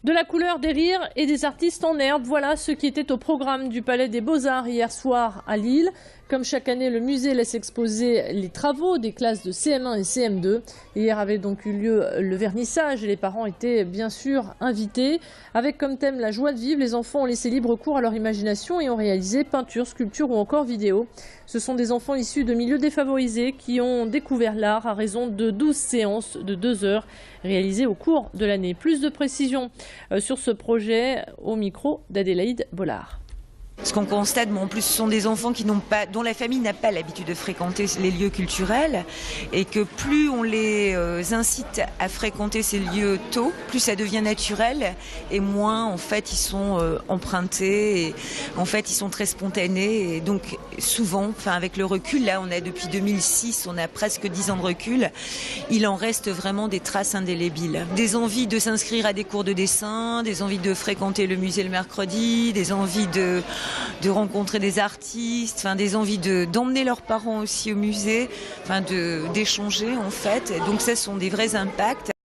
De la couleur, des rires et des artistes en herbe, voilà ce qui était au programme du Palais des Beaux-Arts hier soir à Lille. Comme chaque année, le musée laisse exposer les travaux des classes de CM1 et CM2. Hier avait donc eu lieu le vernissage et les parents étaient bien sûr invités. Avec comme thème la joie de vivre, les enfants ont laissé libre cours à leur imagination et ont réalisé peinture, sculpture ou encore vidéo. Ce sont des enfants issus de milieux défavorisés qui ont découvert l'art à raison de 12 séances de 2 heures réalisées au cours de l'année. Plus de précisions sur ce projet au micro d'Adélaïde Bollard. Ce qu'on constate, en plus, ce sont des enfants dont la famille n'a pas l'habitude de fréquenter les lieux culturels et que plus on les incite à fréquenter ces lieux tôt, plus ça devient naturel et moins, en fait, ils sont empruntés et, en fait, ils sont très spontanés et donc souvent, avec le recul, là, on a depuis 2006, on a presque 10 ans de recul, il en reste vraiment des traces indélébiles. Des envies de s'inscrire à des cours de dessin, des envies de fréquenter le musée le mercredi, des envies de rencontrer des artistes, des envies d'emmener leurs parents aussi au musée, d'échanger en fait. Donc ça, ce sont des vrais impacts.